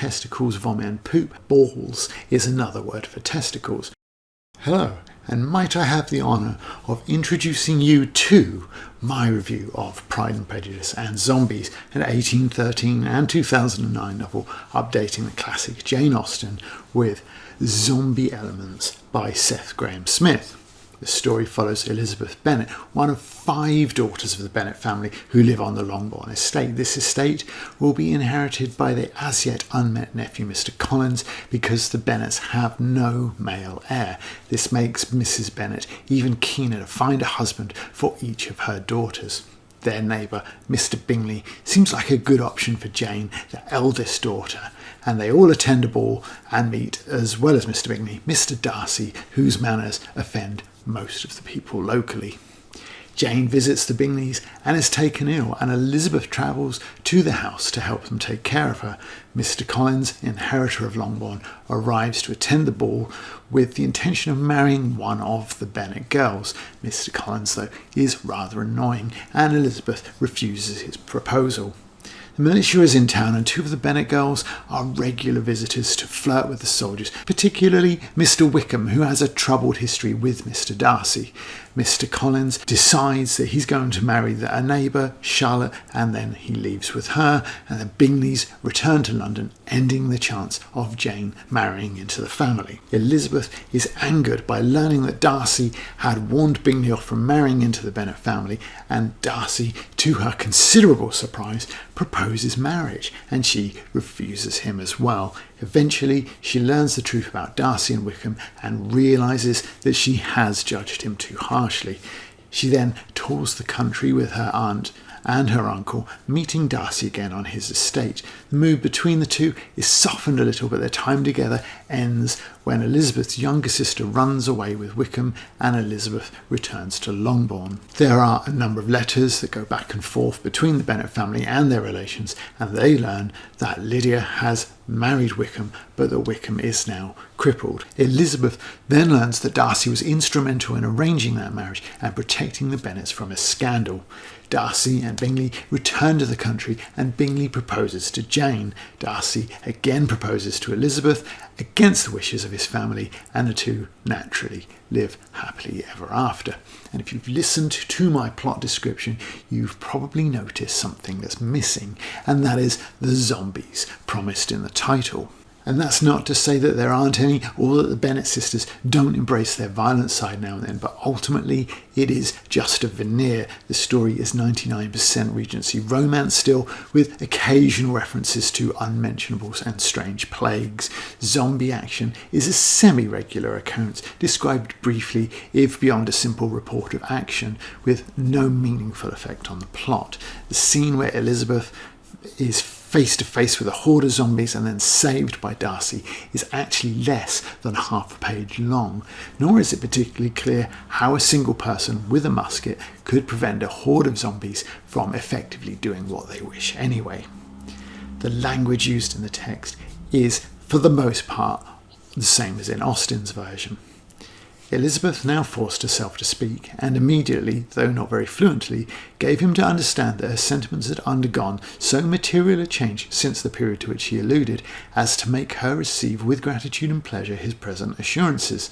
testicles, vomit and poop. Balls is another word for testicles. Hello, and might I have the honour of introducing you to my review of Pride and Prejudice and Zombies, an 1813 and 2009 novel updating the classic Jane Austen with zombie elements by Seth Grahame-Smith. The story follows Elizabeth Bennet, one of 5 daughters of the Bennet family who live on the Longbourn estate. This estate will be inherited by their as yet unmet nephew Mr. Collins because the Bennets have no male heir. This makes Mrs. Bennet even keener to find a husband for each of her daughters. Their neighbour, Mr. Bingley, seems like a good option for Jane, the eldest daughter, and they all attend a ball and meet, as well as Mr. Bingley, Mr. Darcy, whose manners offend most of the people locally. Jane visits the Bingleys and is taken ill, and Elizabeth travels to the house to help them take care of her. Mr. Collins, inheritor of Longbourn, arrives to attend the ball with the intention of marrying one of the Bennet girls. Mr. Collins, though, is rather annoying, and Elizabeth refuses his proposal. The militia is in town, and 2 of the Bennet girls are regular visitors to flirt with the soldiers, particularly Mr. Wickham, who has a troubled history with Mr. Darcy. Mr. Collins decides that he's going to marry a neighbour, Charlotte, and then he leaves with her, and the Bingleys return to London, ending the chance of Jane marrying into the family. Elizabeth is angered by learning that Darcy had warned Bingley off from marrying into the Bennet family, and Darcy, to her considerable surprise, proposes marriage, and she refuses him as well. Eventually, she learns the truth about Darcy and Wickham and realises that she has judged him too harshly. She then tours the country with her aunt and her uncle, meeting Darcy again on his estate. The mood between the two is softened a little, but their time together ends when Elizabeth's younger sister runs away with Wickham and Elizabeth returns to Longbourn. There are a number of letters that go back and forth between the Bennet family and their relations, and they learn that Lydia has married Wickham, but that Wickham is now crippled. Elizabeth then learns that Darcy was instrumental in arranging that marriage and protecting the Bennets from a scandal. Darcy and Bingley return to the country, and Bingley proposes to Jane. Darcy again proposes to Elizabeth against the wishes of his family, and the two naturally live happily ever after. And if you've listened to my plot description, you've probably noticed something that's missing, and that is the zombies promised in the title. And that's not to say that there aren't any, or that the Bennet sisters don't embrace their violent side now and then, but ultimately it is just a veneer. The story is 99% Regency romance still, with occasional references to unmentionables and strange plagues. Zombie action is a semi-regular occurrence, described briefly, if beyond a simple report of action, with no meaningful effect on the plot. The scene where Elizabeth is face to face with a horde of zombies and then saved by Darcy is actually less than half a page long, nor is it particularly clear how a single person with a musket could prevent a horde of zombies from effectively doing what they wish anyway. The language used in the text is, for the most part, the same as in Austen's version. Elizabeth now forced herself to speak, and immediately, though not very fluently, gave him to understand that her sentiments had undergone so material a change since the period to which he alluded as to make her receive with gratitude and pleasure his present assurances.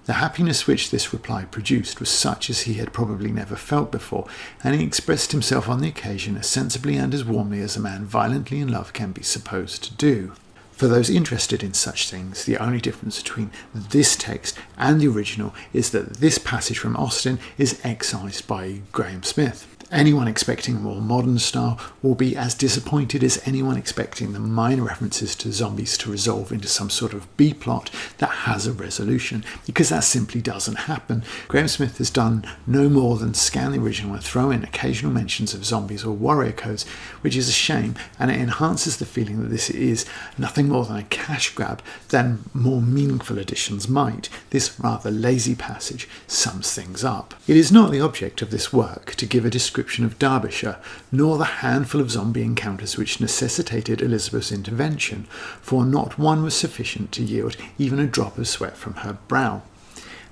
The happiness which this reply produced was such as he had probably never felt before, and he expressed himself on the occasion as sensibly and as warmly as a man violently in love can be supposed to do. For those interested in such things, the only difference between this text and the original is that this passage from Austen is excised by Grahame-Smith. Anyone expecting a more modern style will be as disappointed as anyone expecting the minor references to zombies to resolve into some sort of B-plot that has a resolution, because that simply doesn't happen. Grahame-Smith has done no more than scan the original and throw in occasional mentions of zombies or warrior codes, which is a shame, and it enhances the feeling that this is nothing more than a cash grab than more meaningful editions might. This rather lazy passage sums things up. It is not the object of this work to give a description of Derbyshire, nor the handful of zombie encounters which necessitated Elizabeth's intervention, for not one was sufficient to yield even a drop of sweat from her brow.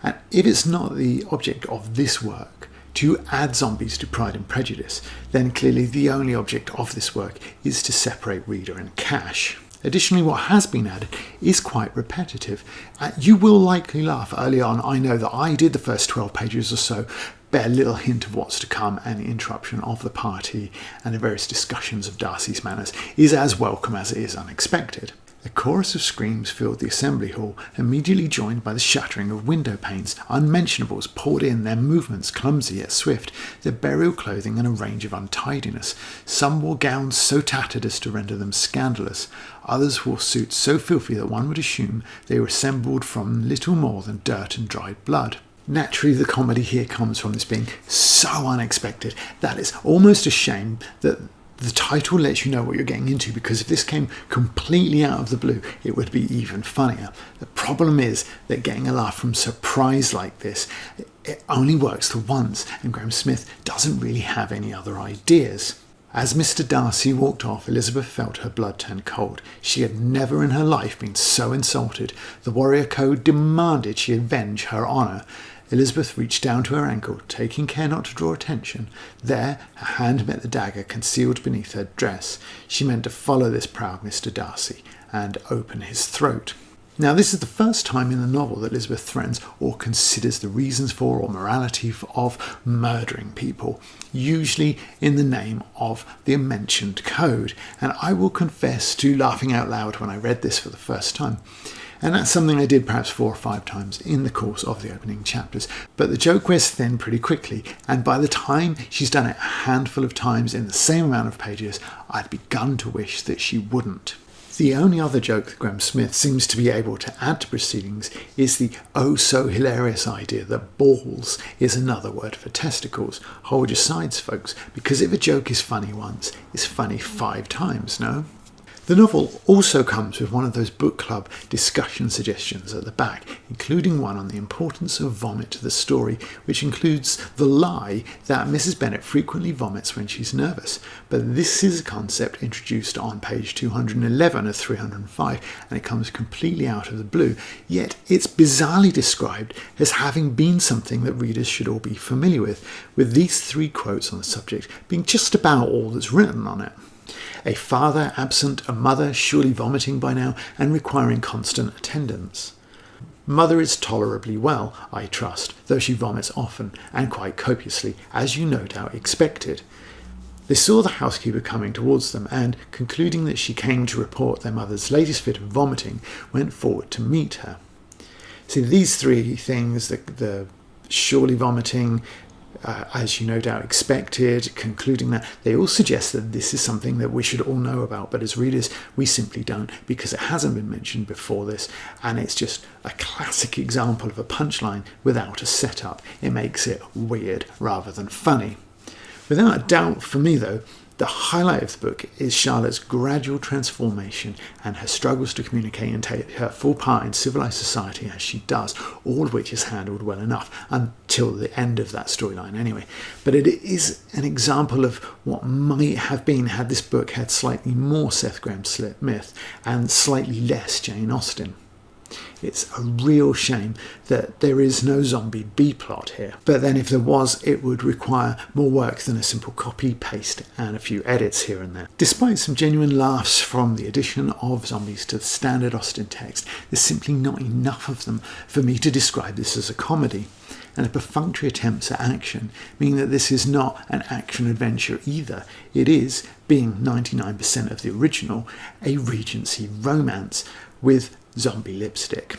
And if it's not the object of this work to add zombies to Pride and Prejudice, then clearly the only object of this work is to separate reader and cash. Additionally, what has been added is quite repetitive. You will likely laugh early on. I know that I did the first 12 pages or so, bear little hint of what's to come, and the interruption of the party and the various discussions of Darcy's manners is as welcome as it is unexpected. A chorus of screams filled the assembly hall, immediately joined by the shattering of window panes. Unmentionables poured in, their movements clumsy yet swift, their burial clothing and a range of untidiness. Some wore gowns so tattered as to render them scandalous. Others wore suits so filthy that one would assume they were assembled from little more than dirt and dried blood. Naturally, the comedy here comes from this being so unexpected that it's almost a shame that the title lets you know what you're getting into, because if this came completely out of the blue, it would be even funnier. The problem is that getting a laugh from surprise like this, it only works for once, and Grahame-Smith doesn't really have any other ideas. As Mr. Darcy walked off, Elizabeth felt her blood turn cold. She had never in her life been so insulted. The warrior code demanded she avenge her honour. Elizabeth reached down to her ankle, taking care not to draw attention. There, her hand met the dagger concealed beneath her dress. She meant to follow this proud Mr. Darcy and open his throat. Now, this is the first time in the novel that Elizabeth threatens or considers the reasons for or morality of murdering people, usually in the name of the mentioned code. And I will confess to laughing out loud when I read this for the first time. And that's something I did perhaps 4 or 5 times in the course of the opening chapters. But the joke wears thin pretty quickly, and by the time she's done it a handful of times in the same amount of pages, I'd begun to wish that she wouldn't. The only other joke that Grahame-Smith seems to be able to add to proceedings is the oh-so-hilarious idea that balls is another word for testicles. Hold your sides, folks, because if a joke is funny once, it's funny 5 times, no? The novel also comes with one of those book club discussion suggestions at the back, including one on the importance of vomit to the story, which includes the lie that Mrs. Bennet frequently vomits when she's nervous. But this is a concept introduced on page 211 of 305, and it comes completely out of the blue, yet it's bizarrely described as having been something that readers should all be familiar with these 3 quotes on the subject being just about all that's written on it. A father absent, a mother surely vomiting by now and requiring constant attendance. Mother is tolerably well, I trust, though she vomits often and quite copiously, as you no doubt expected. They saw the housekeeper coming towards them and, concluding that she came to report their mother's latest fit of vomiting, went forward to meet her. See, these 3 things, the surely vomiting, as you no doubt expected, concluding that, they all suggest that this is something that we should all know about, but as readers we simply don't, because it hasn't been mentioned before this, and it's just a classic example of a punchline without a setup. It makes it weird rather than funny. Without a doubt, for me though, the highlight of the book is Charlotte's gradual transformation and her struggles to communicate and take her full part in civilised society as she does, all of which is handled well enough until the end of that storyline anyway. But it is an example of what might have been had this book had slightly more Seth Grahame-Smith and slightly less Jane Austen. It's a real shame that there is no zombie B-plot here. But then if there was, it would require more work than a simple copy, paste and a few edits here and there. Despite some genuine laughs from the addition of zombies to the standard Austen text, there's simply not enough of them for me to describe this as a comedy. And the perfunctory attempts at action mean that this is not an action-adventure either. It is, being 99% of the original, a Regency romance with zombie lipstick.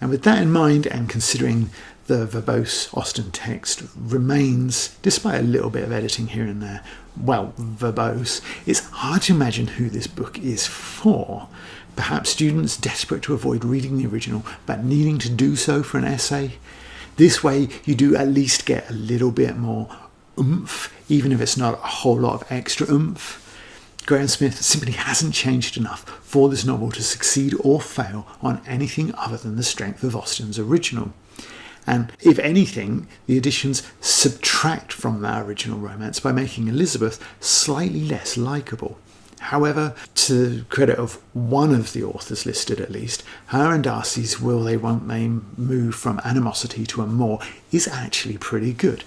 And with that in mind, and considering the verbose Austen text remains, despite a little bit of editing here and there, well, verbose, it's hard to imagine who this book is for. Perhaps students desperate to avoid reading the original but needing to do so for an essay. This way you do at least get a little bit more oomph, even if it's not a whole lot of extra oomph. Grahame-Smith simply hasn't changed enough for this novel to succeed or fail on anything other than the strength of Austen's original. And if anything, the additions subtract from that original romance by making Elizabeth slightly less likeable. However, to the credit of one of the authors listed at least, her and Darcy's will they won't they move from animosity to amour is actually pretty good.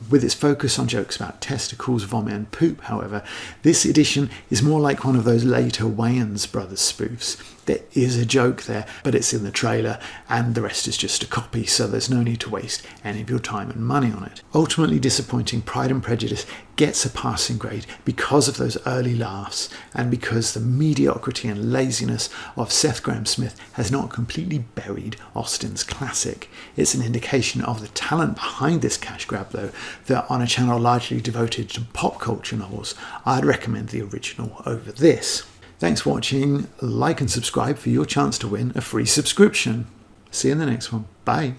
With its focus on jokes about testicles, vomit and poop, however, this edition is more like one of those later Wayans Brothers spoofs. There is a joke there, but it's in the trailer, and the rest is just a copy, so there's no need to waste any of your time and money on it. Ultimately disappointing, Pride and Prejudice gets a passing grade because of those early laughs, and because the mediocrity and laziness of Seth Grahame-Smith has not completely buried Austen's classic. It's an indication of the talent behind this cash grab, though, that on a channel largely devoted to pop culture novels, I'd recommend the original over this. Thanks for watching. Like and subscribe for your chance to win a free subscription. See you in the next one. Bye.